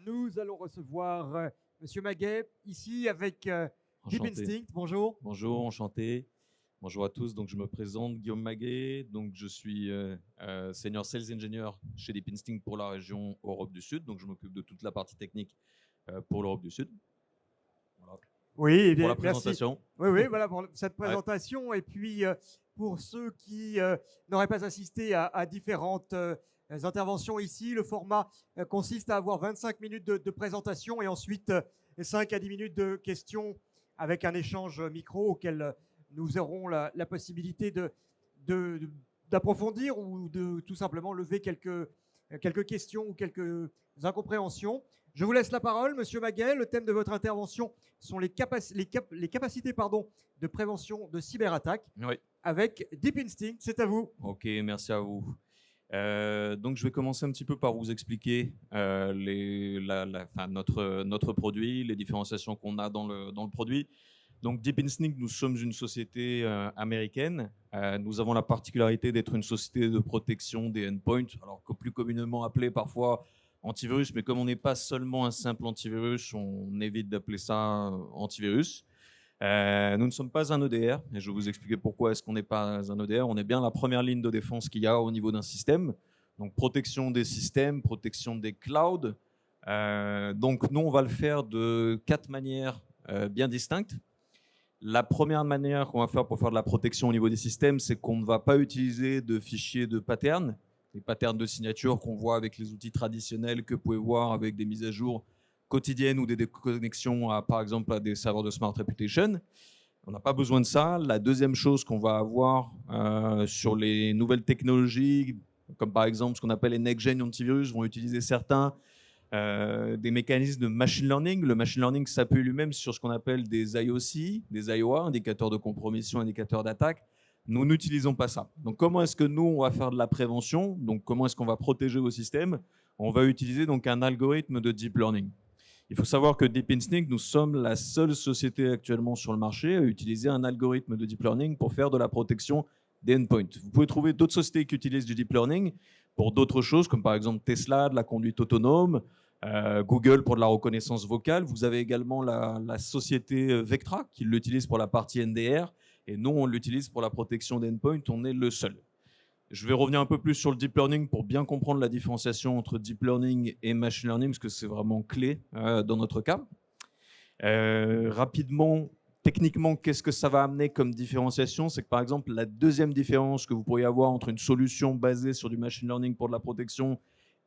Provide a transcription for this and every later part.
Nous allons recevoir Monsieur Maguet ici avec Deep Enchanté. Instinct. Bonjour. Bonjour, enchanté. Bonjour à tous. Donc, je me présente, Guillaume Maguet. Donc, je suis Senior Sales Engineer chez Deep Instinct pour la région Europe du Sud. Donc, je m'occupe de toute la partie technique pour l'Europe du Sud. Voilà. Oui, eh bien, Pour la merci. présentation. Oui, voilà pour cette présentation. Et puis, pour ceux qui n'auraient pas assisté à différentes interventions ici, le format consiste à avoir 25 minutes de présentation et ensuite 5 à 10 minutes de questions avec un échange micro auquel nous aurons la possibilité d'approfondir ou de tout simplement lever quelques questions ou quelques incompréhensions. Je vous laisse la parole, Monsieur Maguet. Le thème de votre intervention sont les capacités de prévention de cyberattaques Oui. avec Deep Instinct. C'est à vous. Ok, merci à vous. Donc, je vais commencer un petit peu par vous expliquer notre produit, les différenciations qu'on a dans le produit. Donc, Deep Instinct, nous sommes une société américaine. Nous avons la particularité d'être une société de protection des endpoints, alors que plus communément appelé parfois antivirus, mais comme on n'est pas seulement un simple antivirus, on évite d'appeler ça antivirus. Nous ne sommes pas un EDR, et je vais vous expliquer pourquoi est-ce qu'on n'est pas un EDR. On est bien la première ligne de défense qu'il y a au niveau d'un système. Donc, protection des systèmes, protection des clouds. Donc, nous, on va le faire de 4 manières bien distinctes. La première manière qu'on va faire pour faire de la protection au niveau des systèmes, c'est qu'on ne va pas utiliser de fichiers de patterns, les patterns de signature qu'on voit avec les outils traditionnels que vous pouvez voir avec des mises à jour quotidiennes ou des déconnexions, par exemple, à des serveurs de Smart Reputation. On n'a pas besoin de ça. La deuxième chose qu'on va avoir sur les nouvelles technologies, comme par exemple ce qu'on appelle les next-gen antivirus, vont utiliser certains des mécanismes de machine learning. Le machine learning s'appuie lui-même sur ce qu'on appelle des IOC, des IOA, indicateurs de compromission, indicateurs d'attaque. Nous n'utilisons pas ça. Donc, comment est-ce que nous, on va faire de la prévention? Donc, comment est-ce qu'on va protéger vos systèmes? On va utiliser donc un algorithme de deep learning. Il faut savoir que Deep Instinct, nous sommes la seule société actuellement sur le marché à utiliser un algorithme de deep learning pour faire de la protection des endpoints. Vous pouvez trouver d'autres sociétés qui utilisent du deep learning pour d'autres choses, comme par exemple Tesla, de la conduite autonome, Google pour de la reconnaissance vocale. Vous avez également la société Vectra qui l'utilise pour la partie NDR, et nous, on l'utilise pour la protection d'endpoint. On est le seul. Je vais revenir un peu plus sur le deep learning pour bien comprendre la différenciation entre deep learning et machine learning, parce que c'est vraiment clé dans notre cas. Rapidement, techniquement, qu'est-ce que ça va amener comme différenciation? C'est que par exemple, la deuxième différence que vous pourriez avoir entre une solution basée sur du machine learning pour de la protection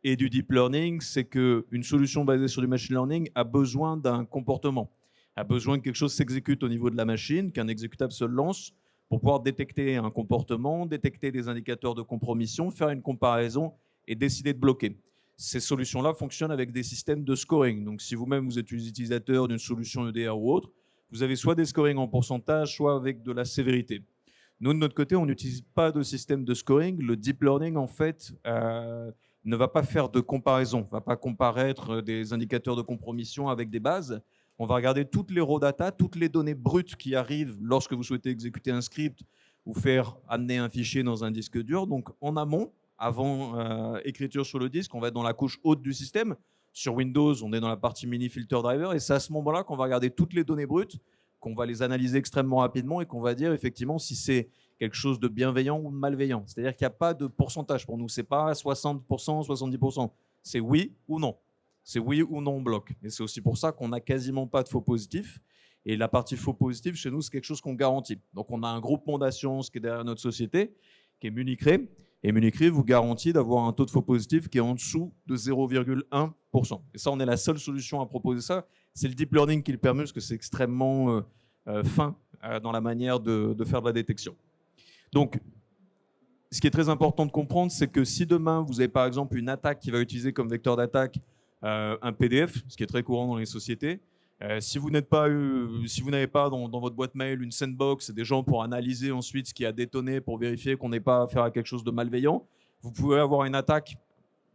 et du deep learning, c'est qu'une solution basée sur du machine learning a besoin d'un comportement, a besoin que quelque chose s'exécute au niveau de la machine, qu'un exécutable se lance pour pouvoir détecter un comportement, détecter des indicateurs de compromission, faire une comparaison et décider de bloquer. Ces solutions-là fonctionnent avec des systèmes de scoring. Donc, si vous-même vous êtes utilisateur d'une solution EDR ou autre, vous avez soit des scorings en pourcentage, soit avec de la sévérité. Nous, de notre côté, on n'utilise pas de système de scoring. Le deep learning, en fait, ne va pas faire de comparaison, ne va pas comparaître des indicateurs de compromission avec des bases. On va regarder toutes les raw data, toutes les données brutes qui arrivent lorsque vous souhaitez exécuter un script ou faire amener un fichier dans un disque dur. Donc, en amont, avant écriture sur le disque, on va être dans la couche haute du système. Sur Windows, on est dans la partie mini filter driver, et c'est à ce moment-là qu'on va regarder toutes les données brutes, qu'on va les analyser extrêmement rapidement et qu'on va dire effectivement si c'est quelque chose de bienveillant ou de malveillant. C'est-à-dire qu'il n'y a pas de pourcentage pour nous. Ce n'est pas 60%, 70%. C'est oui ou non. C'est oui ou non on bloque. Et c'est aussi pour ça qu'on n'a quasiment pas de faux positifs. Et la partie faux positif, chez nous, c'est quelque chose qu'on garantit. Donc, on a un groupement d'assurance qui est derrière notre société, qui est Municre. Et Municre vous garantit d'avoir un taux de faux positif qui est en dessous de 0,1%. Et ça, on est la seule solution à proposer ça. C'est le deep learning qui le permet, parce que c'est extrêmement fin dans la manière de faire de la détection. Donc, ce qui est très important de comprendre, c'est que si demain, vous avez par exemple une attaque qui va utiliser comme vecteur d'attaque un PDF, ce qui est très courant dans les sociétés, si vous n'avez pas dans votre boîte mail une sandbox et des gens pour analyser ensuite ce qui a détonné pour vérifier qu'on n'ait pas affaire à quelque chose de malveillant, vous pouvez avoir une attaque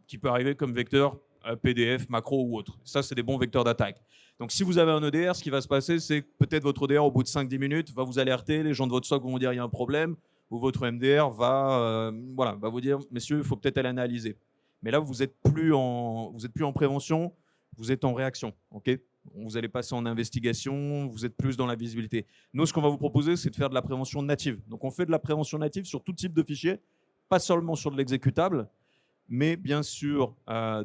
qui peut arriver comme vecteur PDF, macro ou autre. Ça, c'est des bons vecteurs d'attaque. Donc, si vous avez un EDR, ce qui va se passer, c'est que peut-être votre EDR, au bout de 5-10 minutes, va vous alerter, les gens de votre SOC vont vous dire il y a un problème, ou votre MDR va vous dire, messieurs, il faut peut-être aller analyser. Mais là, vous n'êtes plus en prévention, vous êtes en réaction. Okay, vous allez passer en investigation, vous êtes plus dans la visibilité. Nous, ce qu'on va vous proposer, c'est de faire de la prévention native. Donc, on fait de la prévention native sur tout type de fichiers, pas seulement sur de l'exécutable, mais bien sûr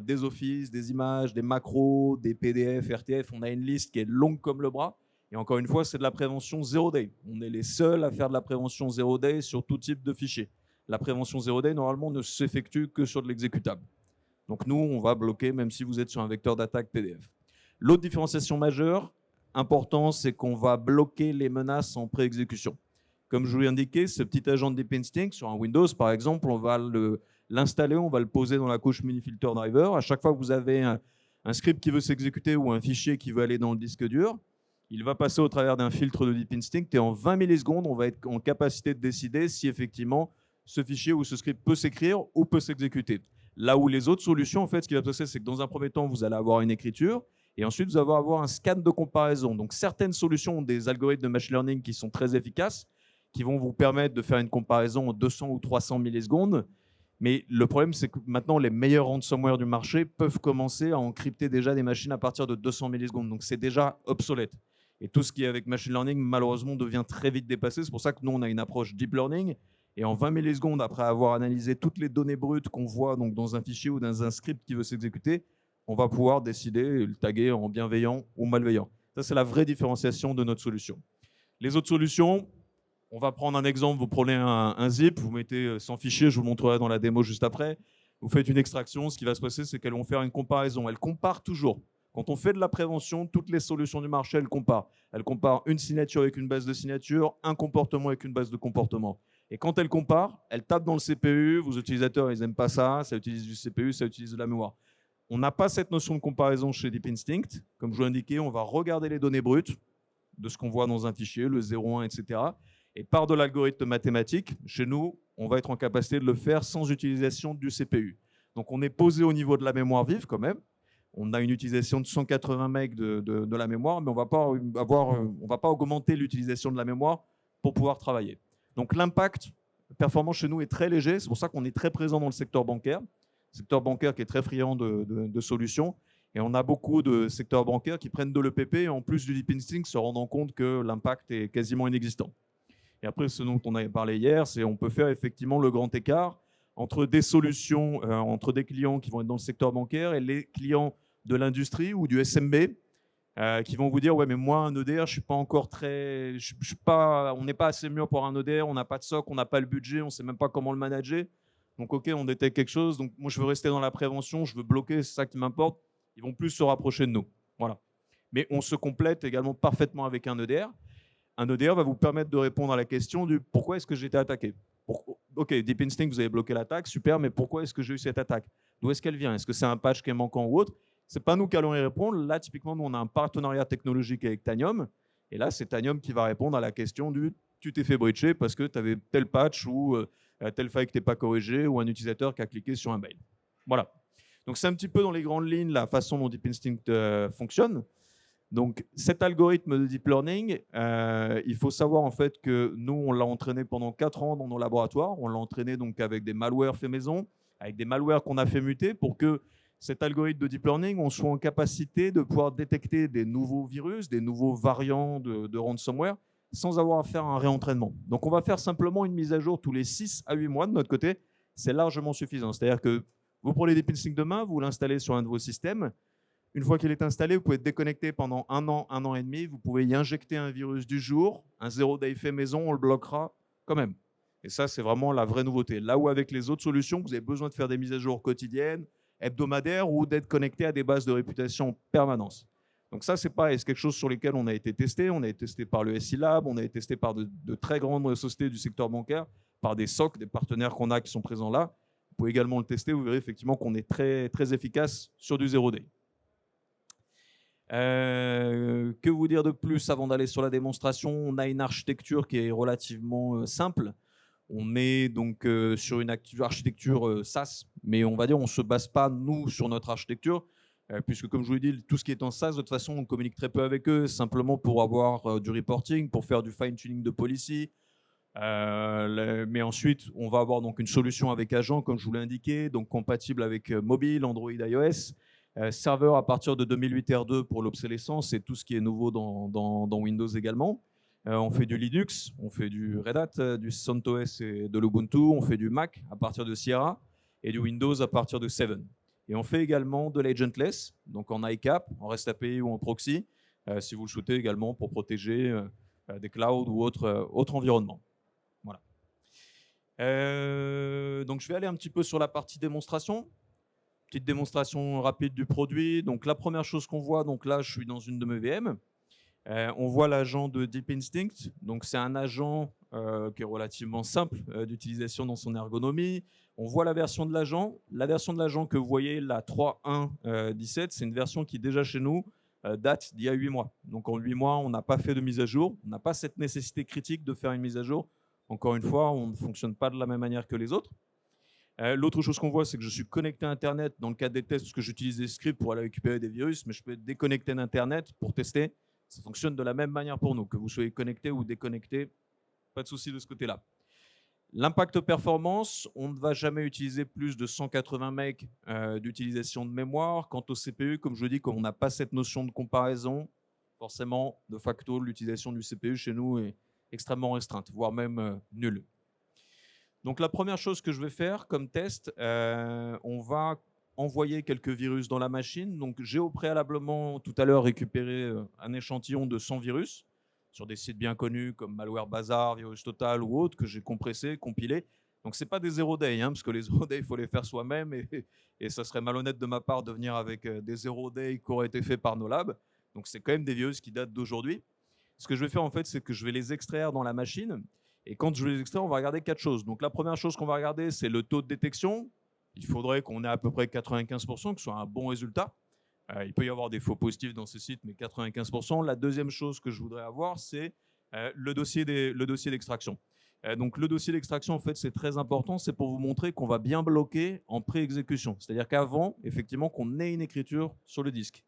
des offices, des images, des macros, des PDF, RTF. On a une liste qui est longue comme le bras. Et encore une fois, c'est de la prévention zero day. On est les seuls à faire de la prévention zero day sur tout type de fichiers. La prévention zero day, normalement, ne s'effectue que sur de l'exécutable. Donc nous, on va bloquer même si vous êtes sur un vecteur d'attaque PDF. L'autre différenciation majeure, importante, c'est qu'on va bloquer les menaces en pré-exécution. Comme je vous l'ai indiqué, ce petit agent de Deep Instinct, sur un Windows par exemple, on va l'installer, on va le poser dans la couche Minifilter Driver. À chaque fois que vous avez un script qui veut s'exécuter ou un fichier qui veut aller dans le disque dur, il va passer au travers d'un filtre de Deep Instinct et en 20 millisecondes, on va être en capacité de décider si effectivement ce fichier ou ce script peut s'écrire ou peut s'exécuter. Là où les autres solutions, en fait, ce qui va se passer, c'est que dans un premier temps, vous allez avoir une écriture et ensuite, vous allez avoir un scan de comparaison. Donc, certaines solutions ont des algorithmes de machine learning qui sont très efficaces, qui vont vous permettre de faire une comparaison en 200 ou 300 millisecondes. Mais le problème, c'est que maintenant, les meilleurs ransomware du marché peuvent commencer à encrypter déjà des machines à partir de 200 millisecondes. Donc, c'est déjà obsolète. Et tout ce qui est avec machine learning, malheureusement, devient très vite dépassé. C'est pour ça que nous, on a une approche deep learning. Et en 20 millisecondes, après avoir analysé toutes les données brutes qu'on voit donc, dans un fichier ou dans un script qui veut s'exécuter, on va pouvoir décider et le taguer en bienveillant ou malveillant. Ça, c'est la vraie différenciation de notre solution. Les autres solutions, on va prendre un exemple. Vous prenez un zip, vous mettez 100 fichiers, je vous montrerai dans la démo juste après. Vous faites une extraction. Ce qui va se passer, c'est qu'elles vont faire une comparaison. Elles comparent toujours. Quand on fait de la prévention, toutes les solutions du marché, elles comparent. Elles comparent une signature avec une base de signature, un comportement avec une base de comportement. Et quand elles comparent, elles tapent dans le CPU. Vos utilisateurs, ils n'aiment pas ça. Ça utilise du CPU, ça utilise de la mémoire. On n'a pas cette notion de comparaison chez Deep Instinct. Comme je vous l'ai indiqué, on va regarder les données brutes de ce qu'on voit dans un fichier, le 0,1, etc. Et par de l'algorithme mathématique, chez nous, on va être en capacité de le faire sans utilisation du CPU. Donc on est posé au niveau de la mémoire vive quand même. On a une utilisation de 180 MB de la mémoire, mais on ne va pas augmenter l'utilisation de la mémoire pour pouvoir travailler. Donc l'impact performance chez nous est très léger. C'est pour ça qu'on est très présent dans le secteur bancaire. Secteur bancaire qui est très friand de solutions. Et on a beaucoup de secteurs bancaires qui prennent de l'EPP et en plus du Deep Instinct se rendant compte que l'impact est quasiment inexistant. Et après, ce dont on avait parlé hier, c'est qu'on peut faire effectivement le grand écart entre des solutions, entre des clients qui vont être dans le secteur bancaire et les clients de l'industrie ou du SMB qui vont vous dire « Ouais, mais moi, un EDR, je suis pas encore très… on n'est pas assez mûr pour un EDR, on n'a pas de SOC, on n'a pas le budget, on ne sait même pas comment le manager. Donc, OK, on détecte quelque chose. Donc, moi, je veux rester dans la prévention, je veux bloquer, c'est ça qui m'importe. » Ils vont plus se rapprocher de nous. Voilà. Mais on se complète également parfaitement avec un EDR. Un EDR va vous permettre de répondre à la question du « Pourquoi est-ce que j'ai été attaqué ?» OK, Deep Instinct, vous avez bloqué l'attaque, super, mais pourquoi est-ce que j'ai eu cette attaque? D'où est-ce qu'elle vient? Est-ce que c'est un patch qui est manquant ou autre? Ce n'est pas nous qui allons y répondre. Là, typiquement, nous, on a un partenariat technologique avec Tanium. Et là, c'est Tanium qui va répondre à la question du « Tu t'es fait breacher parce que tu avais tel patch ou telle faille que tu n'es pas corrigée ou un utilisateur qui a cliqué sur un mail. » Voilà. Donc, c'est un petit peu dans les grandes lignes la façon dont Deep Instinct fonctionne. Donc, cet algorithme de deep learning, il faut savoir en fait que nous, on l'a entraîné pendant 4 ans dans nos laboratoires. On l'a entraîné donc avec des malwares faits maison, avec des malwares qu'on a fait muter pour que cet algorithme de deep learning, on soit en capacité de pouvoir détecter des nouveaux virus, des nouveaux variants de ransomware sans avoir à faire un réentraînement. Donc, on va faire simplement une mise à jour tous les 6 à 8 mois de notre côté. C'est largement suffisant. C'est-à-dire que vous prenez Deep Instinct demain, vous l'installez sur un de vos systèmes. Une fois qu'il est installé, vous pouvez être déconnecté pendant un an et demi. Vous pouvez y injecter un virus du jour, un zero day fait maison, on le bloquera quand même. Et ça, c'est vraiment la vraie nouveauté. Là où avec les autres solutions, vous avez besoin de faire des mises à jour quotidiennes, hebdomadaires ou d'être connecté à des bases de réputation en permanence. Donc ça, c'est pareil, c'est quelque chose sur lequel on a été testé. On a été testé par le SI Lab, on a été testé par de très grandes sociétés du secteur bancaire, par des SOC, des partenaires qu'on a qui sont présents là. Vous pouvez également le tester, vous verrez effectivement qu'on est très, très efficace sur du zero day. Que vous dire de plus avant d'aller sur la démonstration? On a une architecture qui est relativement simple. On est donc sur une architecture SaaS, mais on va dire on ne se base pas, nous, sur notre architecture, puisque comme je vous l'ai dit, tout ce qui est en SaaS, de toute façon, on communique très peu avec eux, simplement pour avoir du reporting, pour faire du fine-tuning de policy. Mais ensuite, on va avoir donc une solution avec agent, comme je vous l'ai indiqué, donc compatible avec mobile, Android, iOS. Serveur à partir de 2008 R2 pour l'obsolescence et tout ce qui est nouveau dans Windows également. On fait du Linux, on fait du Red Hat, du CentOS et de l'Ubuntu, on fait du Mac à partir de Sierra et du Windows à partir de 7. Et on fait également de l'agentless, donc en ICAP, en REST API ou en proxy, si vous le souhaitez également pour protéger des clouds ou autres environnements. Voilà. Donc je vais aller un petit peu sur la partie démonstration. Petite démonstration rapide du produit. Donc la première chose qu'on voit, donc là je suis dans une de mes VM. On voit l'agent de Deep Instinct. Donc c'est un agent qui est relativement simple d'utilisation dans son ergonomie. On voit la version de l'agent. La version de l'agent que vous voyez, la 3.1.17, c'est une version qui déjà chez nous date d'il y a 8 mois. Donc en 8 mois, on n'a pas fait de mise à jour. On n'a pas cette nécessité critique de faire une mise à jour. Encore une fois, on ne fonctionne pas de la même manière que les autres. L'autre chose qu'on voit, c'est que je suis connecté à Internet dans le cadre des tests, parce que j'utilise des scripts pour aller récupérer des virus, mais je peux être déconnecté d'Internet pour tester. Ça fonctionne de la même manière pour nous, que vous soyez connecté ou déconnecté, pas de souci de ce côté-là. L'impact performance, on ne va jamais utiliser plus de 180 MB d'utilisation de mémoire. Quant au CPU, comme je dis, comme on n'a pas cette notion de comparaison, forcément, de facto, l'utilisation du CPU chez nous est extrêmement restreinte, voire même nulle. Donc la première chose que je vais faire comme test, on va envoyer quelques virus dans la machine. Donc j'ai au préalablement tout à l'heure récupéré un échantillon de 100 virus sur des sites bien connus comme Malware Bazar, Virus Total ou autres que j'ai compressé, compilé. Donc ce n'est pas des zero day, parce que les zero day, il faut les faire soi-même et ça serait malhonnête de ma part de venir avec des zero day qui auraient été faits par nos labs. Donc c'est quand même des virus qui datent d'aujourd'hui. Ce que je vais faire en fait, c'est que je vais les extraire dans la machine. Et quand je vais les extraire, on va regarder 4 choses. Donc la première chose qu'on va regarder, c'est le taux de détection. Il faudrait qu'on ait à peu près 95%, que ce soit un bon résultat. Il peut y avoir des faux positifs dans ces sites, mais 95%. La deuxième chose que je voudrais avoir, c'est le dossier d'extraction. Donc le dossier d'extraction, en fait, c'est très important. C'est pour vous montrer qu'on va bien bloquer en pré-exécution. C'est-à-dire qu'avant, effectivement, qu'on ait une écriture sur le disque.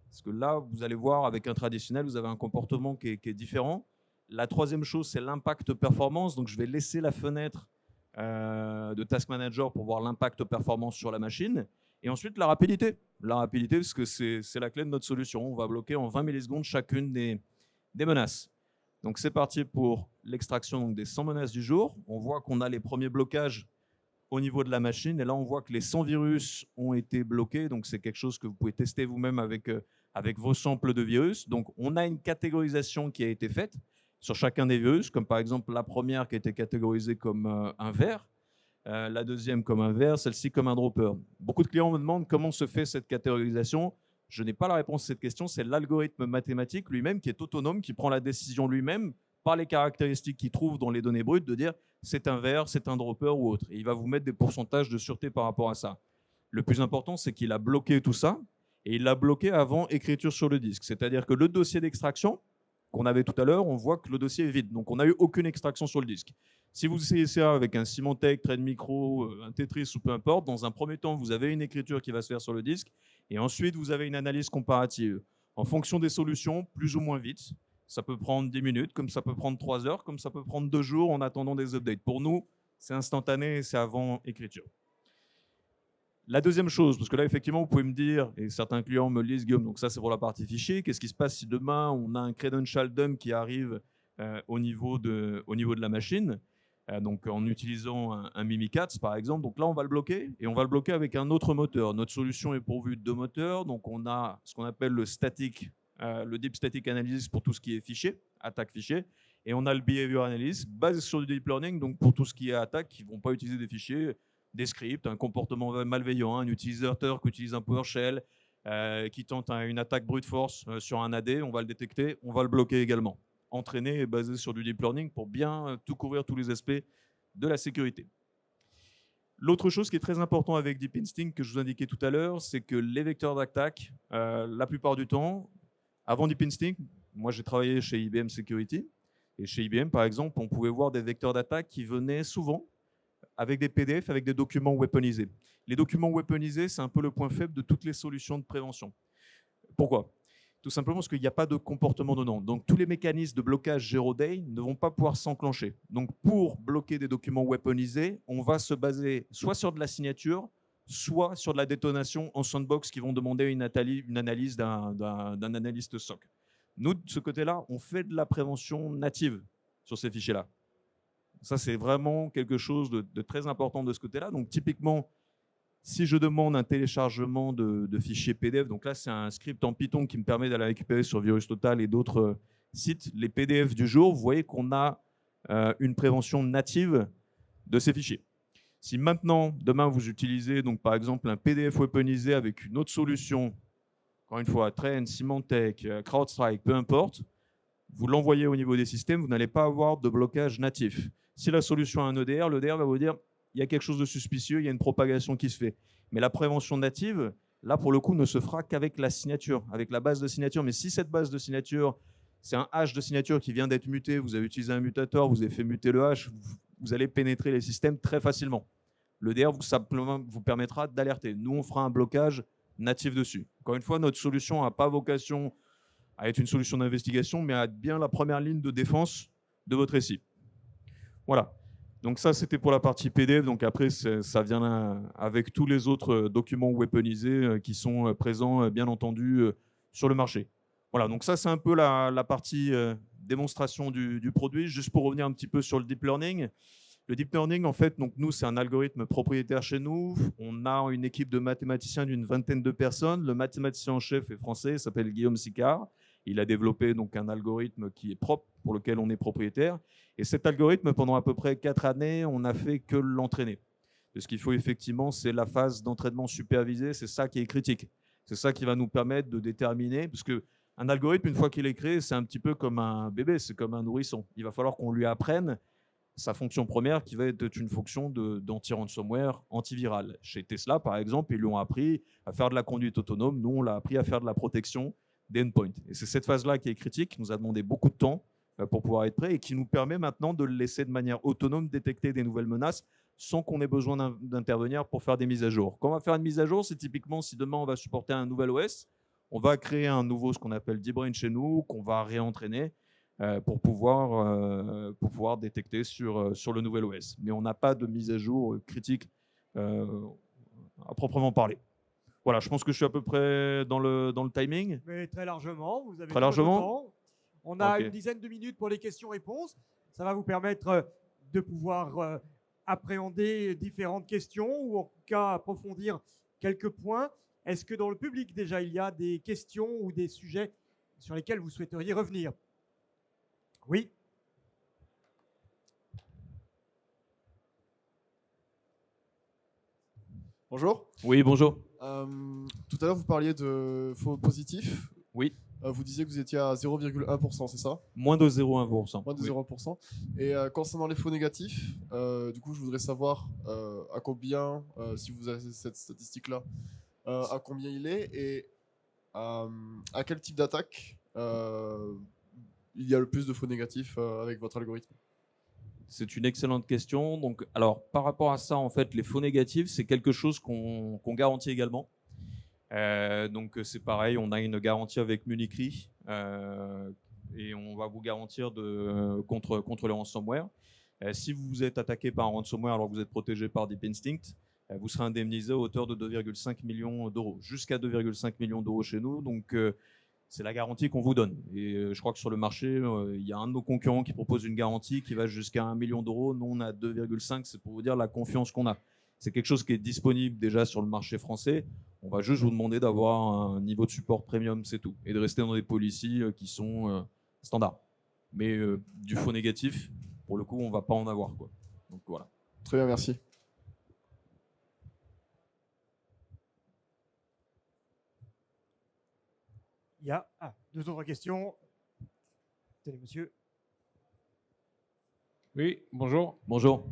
Parce que là, vous allez voir, avec un traditionnel, vous avez un comportement qui est différent. La troisième chose, c'est l'impact performance. Donc, je vais laisser la fenêtre de Task Manager pour voir l'impact performance sur la machine. Et ensuite, la rapidité. La rapidité, parce que c'est la clé de notre solution. On va bloquer en 20 millisecondes chacune des menaces. Donc, c'est parti pour l'extraction des 100 menaces du jour. On voit qu'on a les premiers blocages au niveau de la machine. Et là, on voit que les 100 virus ont été bloqués. Donc, c'est quelque chose que vous pouvez tester vous-même avec vos samples de virus. Donc, on a une catégorisation qui a été faite sur chacun des virus, comme par exemple la première qui a été catégorisée comme un vert, la deuxième comme un vert, celle-ci comme un dropper. Beaucoup de clients me demandent comment se fait cette catégorisation. Je n'ai pas la réponse à cette question, c'est l'algorithme mathématique lui-même qui est autonome, qui prend la décision lui-même par les caractéristiques qu'il trouve dans les données brutes de dire c'est un vert, c'est un dropper ou autre. Et il va vous mettre des pourcentages de sûreté par rapport à ça. Le plus important, c'est qu'il a bloqué tout ça et il l'a bloqué avant écriture sur le disque. C'est-à-dire que le dossier d'extraction qu'on avait tout à l'heure, on voit que le dossier est vide. Donc, on n'a eu aucune extraction sur le disque. Si vous essayez ça avec un Symantec, Trade Micro, un Tetris ou peu importe, dans un premier temps, vous avez une écriture qui va se faire sur le disque et ensuite, vous avez une analyse comparative. En fonction des solutions, plus ou moins vite. Ça peut prendre 10 minutes, comme ça peut prendre 3 heures, comme ça peut prendre 2 jours en attendant des updates. Pour nous, c'est instantané et c'est avant écriture. La deuxième chose, parce que là, effectivement, vous pouvez me dire, et certains clients me le disent, Guillaume, donc ça, c'est pour la partie fichier. Qu'est-ce qui se passe si demain, on a un credential dump qui arrive au niveau de la machine, donc en utilisant un Mimikatz, par exemple. Donc là, on va le bloquer, et on va le bloquer avec un autre moteur. Notre solution est pourvue de 2 moteurs. Donc, on a ce qu'on appelle le Deep Static Analysis pour tout ce qui est fichier, attaque fichier, et on a le Behavior Analysis basé sur du Deep Learning, donc pour tout ce qui est attaque, qui ne vont pas utiliser des fichiers, des scripts, un comportement malveillant, un utilisateur qui utilise un PowerShell, qui tente une attaque brute force sur un AD, on va le détecter, on va le bloquer également. Entraîné et basé sur du deep learning pour bien tout couvrir tous les aspects de la sécurité. L'autre chose qui est très important avec Deep Instinct que je vous indiquais tout à l'heure, c'est que les vecteurs d'attaque, la plupart du temps, avant Deep Instinct, moi j'ai travaillé chez IBM Security, et chez IBM par exemple, on pouvait voir des vecteurs d'attaque qui venaient souvent avec des PDF, avec des documents weaponisés. Les documents weaponisés, c'est un peu le point faible de toutes les solutions de prévention. Pourquoi ? Tout simplement parce qu'il n'y a pas de comportement dedans. Donc, tous les mécanismes de blocage zero day ne vont pas pouvoir s'enclencher. Donc, pour bloquer des documents weaponisés, on va se baser soit sur de la signature, soit sur de la détonation en sandbox qui vont demander une analyse d'un analyste SOC. Nous, de ce côté-là, on fait de la prévention native sur ces fichiers-là. Ça, c'est vraiment quelque chose de très important de ce côté-là. Donc, typiquement, si je demande un téléchargement de fichiers PDF, donc là, c'est un script en Python qui me permet d'aller récupérer sur VirusTotal et d'autres sites les PDF du jour, vous voyez qu'on a une prévention native de ces fichiers. Si maintenant, demain, vous utilisez donc, par exemple un PDF weaponisé avec une autre solution, encore une fois, Trend, Symantec, CrowdStrike, peu importe, vous l'envoyez au niveau des systèmes, vous n'allez pas avoir de blocage natif. Si la solution a un EDR, l'EDR va vous dire il y a quelque chose de suspicieux, il y a une propagation qui se fait. Mais la prévention native, là, pour le coup, ne se fera qu'avec la signature, avec la base de signature. Mais si cette base de signature, c'est un hash de signature qui vient d'être muté, vous avez utilisé un mutateur, vous avez fait muter le hash, vous allez pénétrer les systèmes très facilement. L'EDR simplement vous permettra d'alerter. Nous, on fera un blocage natif dessus. Encore une fois, notre solution n'a pas vocation à être une solution d'investigation, mais à être bien la première ligne de défense de votre SI. Voilà. Donc ça, c'était pour la partie PDF. Donc après, ça vient avec tous les autres documents weaponisés qui sont présents, bien entendu, sur le marché. Voilà, donc ça, c'est un peu la partie démonstration du produit. Juste pour revenir un petit peu sur le deep learning. Le deep learning, en fait, donc nous, c'est un algorithme propriétaire chez nous. On a une équipe de mathématiciens d'une vingtaine de personnes. Le mathématicien en chef est français, il s'appelle Guillaume Sicard. Il a développé donc un algorithme qui est propre, pour lequel on est propriétaire. Et cet algorithme, pendant à peu près 4 années, on n'a fait que l'entraîner. Ce qu'il faut effectivement, c'est la phase d'entraînement supervisé. C'est ça qui est critique. C'est ça qui va nous permettre de déterminer, parce qu'un algorithme, une fois qu'il est créé, c'est un petit peu comme un bébé, c'est comme un nourrisson. Il va falloir qu'on lui apprenne sa fonction première qui va être une fonction d'anti-ransomware, antivirale. Chez Tesla, par exemple, ils lui ont appris à faire de la conduite autonome. Nous, on l'a appris à faire de la protection des endpoints. Et c'est cette phase-là qui est critique, qui nous a demandé beaucoup de temps pour pouvoir être prêt et qui nous permet maintenant de le laisser de manière autonome détecter des nouvelles menaces sans qu'on ait besoin d'intervenir pour faire des mises à jour. Quand on va faire une mise à jour, c'est typiquement si demain on va supporter un nouvel OS, on va créer un nouveau, ce qu'on appelle D-Brain chez nous, qu'on va réentraîner pour pouvoir détecter sur le nouvel OS. Mais on n'a pas de mise à jour critique à proprement parler. Voilà, je pense que je suis à peu près dans le timing. Mais très largement, vous avez très largement. Temps. On a une dizaine de minutes pour les questions-réponses. Ça va vous permettre de pouvoir appréhender différentes questions ou en tout cas approfondir quelques points. Est-ce que dans le public déjà, il y a des questions ou des sujets sur lesquels vous souhaiteriez revenir? Oui. Bonjour. Oui, bonjour. Tout à l'heure, vous parliez de faux positifs. Oui. Vous disiez que vous étiez à 0,1%, c'est ça? Moins de 0,1%. Moins de 0,1%. Et concernant les faux négatifs, du coup, je voudrais savoir à combien, si vous avez cette statistique-là, à combien il est et à quel type d'attaque il y a le plus de faux négatifs avec votre algorithme. C'est une excellente question. Donc, alors, par rapport à ça, en fait, les faux négatifs, c'est quelque chose qu'on garantit également. Donc, c'est pareil, on a une garantie avec Municri et on va vous garantir contre le ransomware. Si vous êtes attaqué par un ransomware alors que vous êtes protégé par Deep Instinct, vous serez indemnisé à hauteur de 2,5 millions d'euros, jusqu'à 2,5 millions d'euros chez nous. Donc, c'est la garantie qu'on vous donne. Et je crois que sur le marché, il y a un de nos concurrents qui propose une garantie qui va jusqu'à 1 million d'euros. Nous, on a 2,5. C'est pour vous dire la confiance qu'on a. C'est quelque chose qui est disponible déjà sur le marché français. On va juste vous demander d'avoir un niveau de support premium, c'est tout. Et de rester dans des policies qui sont standards. Mais du faux négatif, pour le coup, on ne va pas en avoir, quoi. Donc voilà. Très bien, merci. Il y a deux autres questions. Tenez, monsieur. Oui, bonjour. Bonjour.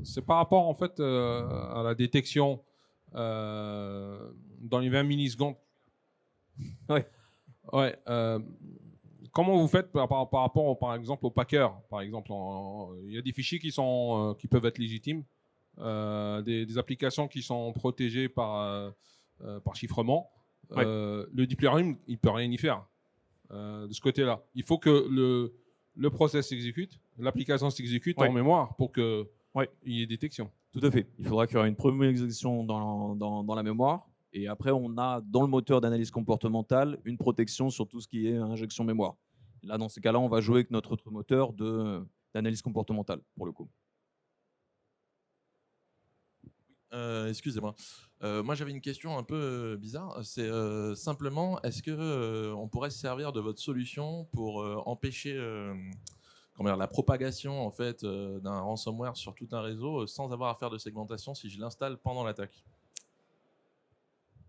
C'est par rapport en fait à la détection dans les 20 millisecondes. Oui. Ouais. Comment vous faites par rapport, par exemple, au Packer, par exemple, il y a des fichiers qui peuvent être légitimes, des applications qui sont protégées par chiffrement. Ouais. Le deep learning, il peut rien y faire de ce côté-là. Il faut que le process s'exécute, l'application s'exécute en mémoire pour qu'il y ait détection. Tout à fait. Il faudra qu'il y aura une première exécution dans la mémoire. Et après, on a dans le moteur d'analyse comportementale une protection sur tout ce qui est injection mémoire. Là, dans ces cas-là, on va jouer avec notre autre moteur d'analyse comportementale, pour le coup. Excusez-moi. Moi, j'avais une question un peu bizarre. C'est simplement, est-ce que on pourrait se servir de votre solution pour empêcher comment dire, la propagation en fait d'un ransomware sur tout un réseau sans avoir à faire de segmentation si je l'installe pendant l'attaque?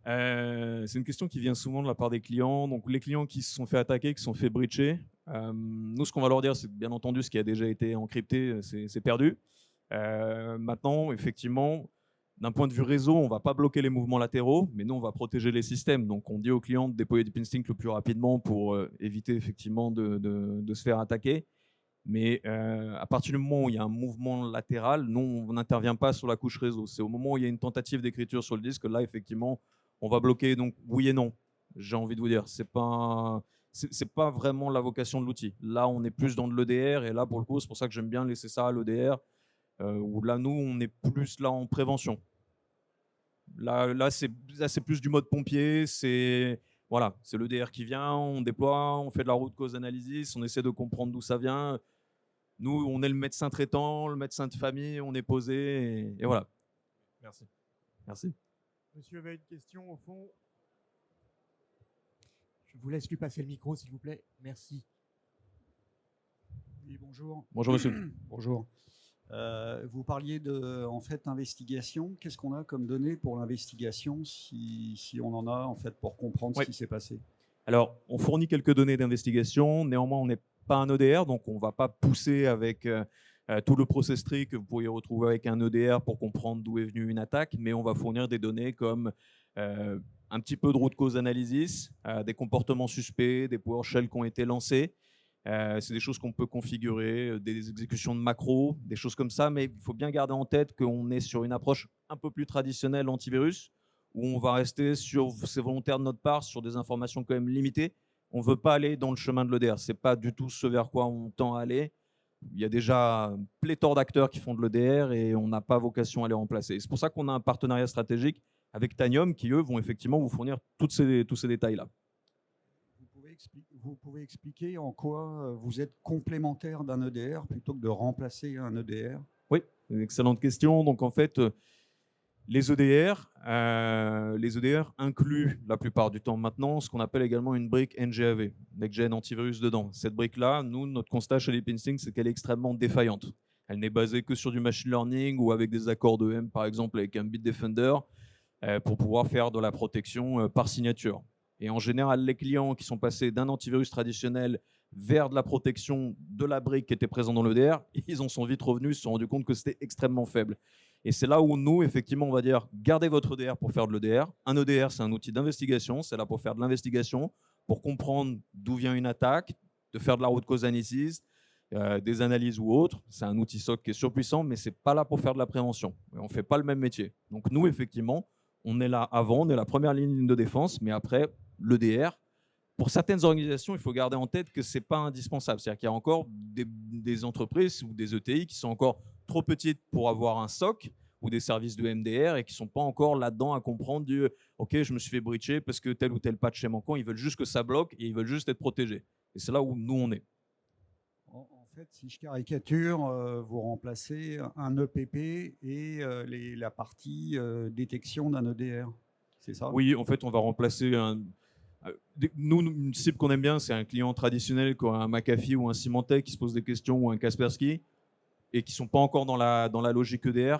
C'est une question qui vient souvent de la part des clients. Donc, les clients qui se sont fait attaquer, qui se sont fait breacher, nous, ce qu'on va leur dire, c'est que bien entendu, ce qui a déjà été encrypté, c'est perdu. Maintenant, effectivement, d'un point de vue réseau, on ne va pas bloquer les mouvements latéraux, mais nous, on va protéger les systèmes. Donc, on dit aux clients de déployer Deep Instinct le plus rapidement pour éviter effectivement de se faire attaquer. Mais à partir du moment où il y a un mouvement latéral, nous, on n'intervient pas sur la couche réseau. C'est au moment où il y a une tentative d'écriture sur le disque, là, effectivement, on va bloquer. Donc, oui et non, j'ai envie de vous dire. C'est pas vraiment la vocation de l'outil. Là, on est plus dans de l'EDR. Et là, pour le coup, c'est pour ça que j'aime bien laisser ça à l'EDR. Où là, nous, on est plus là en prévention. Là c'est plus du mode pompier. Voilà, c'est l'EDR qui vient, on déploie, on fait de la root cause analysis, on essaie de comprendre d'où ça vient. Nous, on est le médecin traitant, le médecin de famille, on est posé et voilà. Merci. Merci. Monsieur avait une question au fond. Je vous laisse lui passer le micro, s'il vous plaît. Merci. Oui, bonjour. Bonjour monsieur. Bonjour. Vous parliez de en fait investigation. Qu'est-ce qu'on a comme données pour l'investigation, si on en a en fait pour comprendre ce qui s'est passé? Alors, on fournit quelques données d'investigation. Néanmoins, on n'est pas un EDR, donc on ne va pas pousser avec tout le process tree que vous pourriez retrouver avec un EDR pour comprendre d'où est venue une attaque, mais on va fournir des données comme un petit peu de root cause analysis, des comportements suspects, des PowerShell qui ont été lancés. C'est des choses qu'on peut configurer, des exécutions de macros, des choses comme ça, mais il faut bien garder en tête qu'on est sur une approche un peu plus traditionnelle antivirus, où on va rester sur, c'est volontaire de notre part, sur des informations quand même limitées. On ne veut pas aller dans le chemin de l'EDR, ce n'est pas du tout ce vers quoi on tend à aller. Il y a déjà pléthore d'acteurs qui font de l'EDR et on n'a pas vocation à les remplacer. C'est pour ça qu'on a un partenariat stratégique avec Tanium qui, eux, vont effectivement vous fournir tous ces détails-là. Vous pouvez expliquer en quoi vous êtes complémentaire d'un EDR plutôt que de remplacer un EDR? Oui, une excellente question. Donc en fait, les EDR incluent la plupart du temps maintenant ce qu'on appelle également une brique NGAV, Next Gen Antivirus dedans. Cette brique-là, nous, notre constat chez Deep Instinct, c'est qu'elle est extrêmement défaillante. Elle n'est basée que sur du machine learning ou avec des accords de M, par exemple, avec un Bitdefender, pour pouvoir faire de la protection par signature. Et en général, les clients qui sont passés d'un antivirus traditionnel vers de la protection de la brique qui était présente dans l'EDR, ils en sont vite revenus, ils se sont rendus compte que c'était extrêmement faible. Et c'est là où nous, effectivement, on va dire, gardez votre EDR pour faire de l'EDR. Un EDR, c'est un outil d'investigation, c'est là pour faire de l'investigation, pour comprendre d'où vient une attaque, de faire de la root cause analysis, des analyses ou autres. C'est un outil SOC qui est surpuissant, mais ce n'est pas là pour faire de la prévention. On ne fait pas le même métier. Donc nous, effectivement, on est là avant, on est la première ligne de défense, mais après, l'EDR, pour certaines organisations, il faut garder en tête que ce n'est pas indispensable. C'est-à-dire qu'il y a encore des entreprises ou des ETI qui sont encore trop petites pour avoir un SOC ou des services de MDR et qui ne sont pas encore là-dedans à comprendre du « Ok, je me suis fait breacher parce que tel ou tel patch est manquant ». Ils veulent juste que ça bloque et ils veulent juste être protégés. Et c'est là où nous, on est. En fait, si je caricature, vous remplacez un EPP et la partie détection d'un EDR. C'est ça? Oui, en fait, on va remplacer nous, une cible qu'on aime bien, c'est un client traditionnel qui a un McAfee ou un Symantec qui se pose des questions ou un Kaspersky et qui ne sont pas encore dans la logique EDR.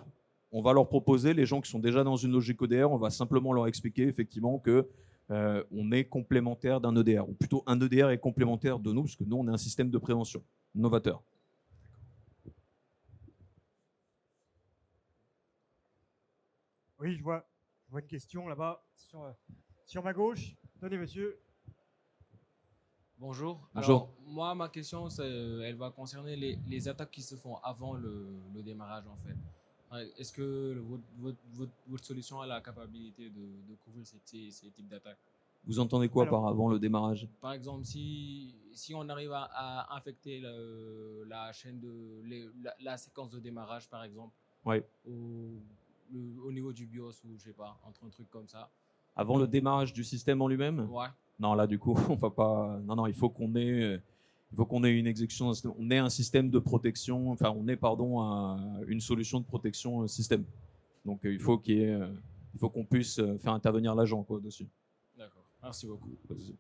On va leur proposer, les gens qui sont déjà dans une logique EDR, on va simplement leur expliquer effectivement qu'on est complémentaire d'un EDR, ou plutôt un EDR est complémentaire de nous, parce que nous, on est un système de prévention novateur. Oui, je vois une question là-bas sur ma gauche. Tenez, monsieur. Bonjour. Bonjour. Alors, moi, ma question, elle va concerner les attaques qui se font avant le démarrage, en fait. Est-ce que votre solution a la capacité de couvrir ces types d'attaques? Vous entendez quoi par avant le démarrage? Par exemple, si on arrive à infecter la chaîne la séquence de démarrage, par exemple, Ouais. Au niveau du BIOS ou je sais pas, entre un truc comme ça. Avant le démarrage du système en lui-même? Ouais. Non, là, du coup, on va pas. Non, il faut qu'on ait une exécution. On ait un système de protection. Enfin, une solution de protection système. Donc, il faut qu'on puisse faire intervenir l'agent dessus. D'accord. Merci beaucoup. Pas de souci.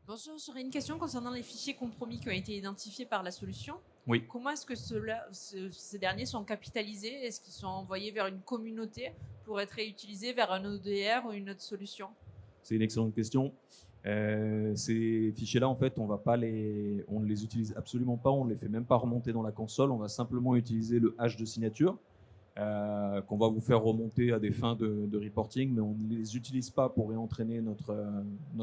Bonjour, j'aurais une question concernant les fichiers compromis qui ont été identifiés par la solution. Oui. Comment est-ce que ces derniers sont capitalisés? Est-ce qu'ils sont envoyés vers une communauté pour être réutilisés vers un ODR ou une autre solution? C'est une excellente question. Ces fichiers-là, en fait, on ne les utilise absolument pas, on ne les fait même pas remonter dans la console. On va simplement utiliser le hash de signature qu'on va vous faire remonter à des fins de reporting, mais on ne les utilise pas pour réentraîner notre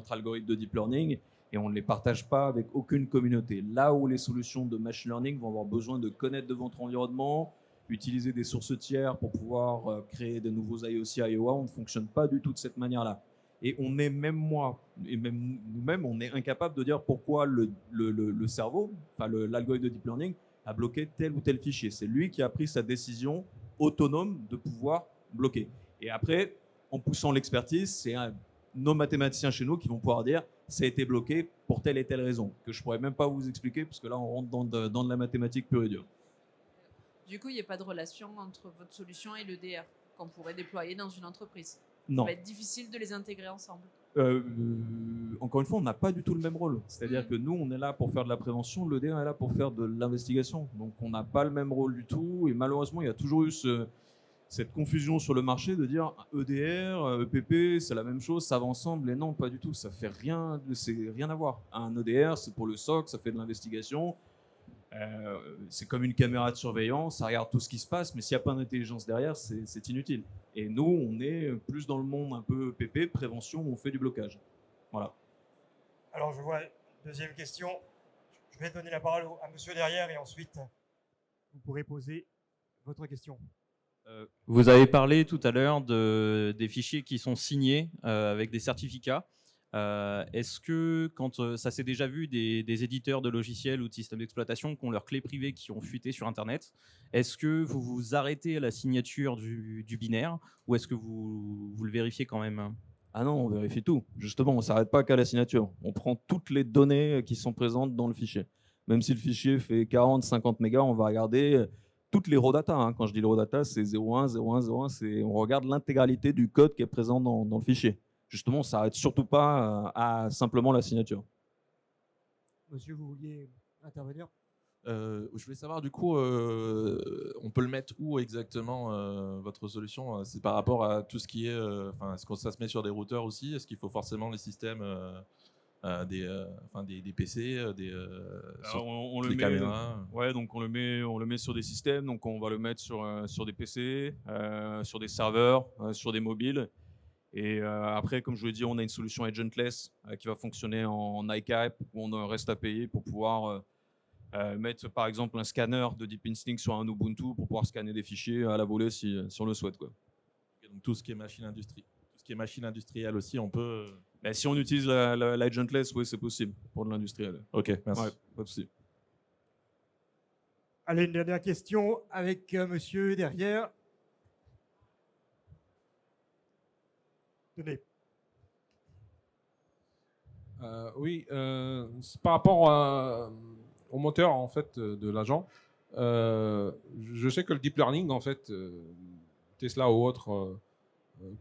algorithme de deep learning et on ne les partage pas avec aucune communauté. Là où les solutions de machine learning vont avoir besoin de connaître de votre environnement, utiliser des sources tiers pour pouvoir créer de nouveaux IOC, IOA, on ne fonctionne pas du tout de cette manière-là. Et on est, même moi, et même nous-mêmes, on est incapable de dire pourquoi le cerveau, enfin l'algorithme de deep learning, a bloqué tel ou tel fichier. C'est lui qui a pris sa décision autonome de pouvoir bloquer. Et après, en poussant l'expertise, c'est nos mathématiciens chez nous qui vont pouvoir dire ça a été bloqué pour telle et telle raison, que je ne pourrais même pas vous expliquer, parce que là, on rentre dans de la mathématique pure et dure. Du coup, il n'y a pas de relation entre votre solution et l'EDR qu'on pourrait déployer dans une entreprise. Non. Ça va être difficile de les intégrer ensemble. Encore une fois, on n'a pas du tout le même rôle. C'est-à-dire que nous, on est là pour faire de la prévention, l'EDR est là pour faire de l'investigation. Donc, on n'a pas le même rôle du tout. Et malheureusement, il y a toujours eu cette confusion sur le marché de dire EDR, EPP, c'est la même chose, ça va ensemble. Et non, pas du tout. Ça fait rien à voir. Un EDR, c'est pour le SOC, ça fait de l'investigation. C'est comme une caméra de surveillance, ça regarde tout ce qui se passe, mais s'il n'y a pas d'intelligence derrière, c'est inutile. Et nous, on est plus dans le monde un peu PP, prévention, où on fait du blocage. Voilà. Alors, je vois deuxième question. Je vais donner la parole à monsieur derrière et ensuite, vous pourrez poser votre question. Vous avez parlé tout à l'heure des fichiers qui sont signés avec des certificats. Est-ce que, quand ça s'est déjà vu des éditeurs de logiciels ou de systèmes d'exploitation qui ont leurs clés privées qui ont fuité sur Internet, est-ce que vous vous arrêtez à la signature du binaire ou est-ce que vous le vérifiez quand même? Ah non, on vérifie tout. Justement, on ne s'arrête pas qu'à la signature. On prend toutes les données qui sont présentes dans le fichier. Même si le fichier fait 40, 50 mégas, on va regarder toutes les raw data. Hein. Quand je dis les raw data, c'est 01, 01, 01. On regarde l'intégralité du code qui est présent dans le fichier. Justement, on ne s'arrête surtout pas à simplement la signature. Monsieur, vous vouliez intervenir? Je voulais savoir, du coup, on peut le mettre où exactement, votre solution? C'est par rapport à tout ce qui est... est-ce que ça se met sur des routeurs aussi? Est-ce qu'il faut forcément les systèmes, des PC, on les le met, caméras? Ouais, donc on le met sur des systèmes. Donc on va le mettre sur des PC, sur des serveurs, sur des mobiles. Et après, comme je vous l'ai dit, on a une solution agentless qui va fonctionner en ICAP, où on a un REST API pour pouvoir mettre par exemple un scanner de Deep Instinct sur un Ubuntu pour pouvoir scanner des fichiers à la volée si on le souhaite. Quoi. Donc tout ce qui est machine industrielle aussi, on peut... Si on utilise l'agentless, oui, c'est possible pour de l'industriel. Ok, merci. Ouais, pas de souci. Allez, une dernière question avec monsieur derrière. Tenez. Oui, c'est par rapport au moteur en fait de l'agent. Je sais que le deep learning, en fait, Tesla ou autres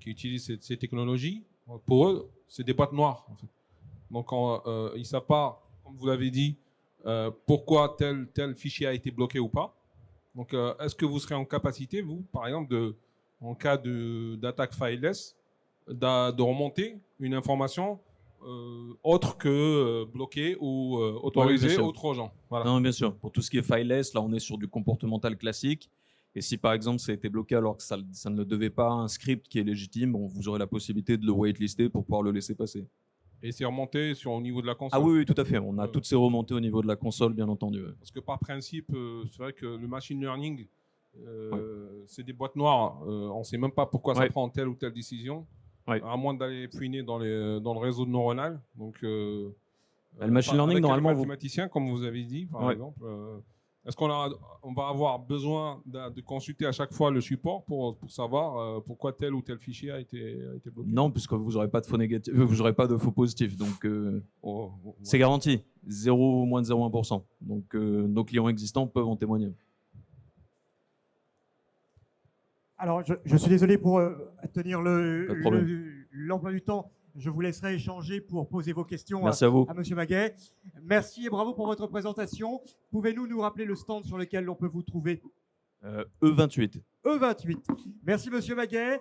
qui utilisent ces technologies, pour eux, c'est des boîtes noires. En fait. Donc, ils ne savent pas, comme vous l'avez dit, pourquoi tel fichier a été bloqué ou pas. Donc, est-ce que vous serez en capacité, vous, par exemple, en cas d'attaque fileless, de remonter une information autre que bloquée ou autorisée aux Trojans? Voilà. Non, bien sûr. Pour tout ce qui est fileless, là, on est sur du comportemental classique. Et si, par exemple, ça a été bloqué alors que ça ne le devait pas, un script qui est légitime, vous aurez la possibilité de le waitlister pour pouvoir le laisser passer. Et c'est remonté au niveau de la console? Ah oui, tout à fait. On a toutes ces remontées au niveau de la console, bien entendu. Parce que par principe, c'est vrai que le machine learning, c'est des boîtes noires. On ne sait même pas pourquoi ça prend telle ou telle décision, à moins d'aller fouiner dans le réseau neuronal. Donc, Le machine learning, avec normalement, un vous- mathématicien, comme vous avez dit, par Ouais. exemple. Est-ce qu'on va avoir besoin de consulter à chaque fois le support pour savoir pourquoi tel ou tel fichier a été bloqué? Non, puisque vous n'aurez pas de faux négatifs, vous n'aurez pas de faux positifs. Donc, c'est garanti. 0 moins de 0,1%. Donc, nos clients existants peuvent en témoigner. Alors, je suis désolé pour tenir Pas de problème. l'emploi du temps. Je vous laisserai échanger pour poser vos questions Merci à vous. M. Maguet. Merci et bravo pour votre présentation. Pouvez-vous nous rappeler le stand sur lequel on peut vous trouver? E28. E28. Merci, M. Maguet.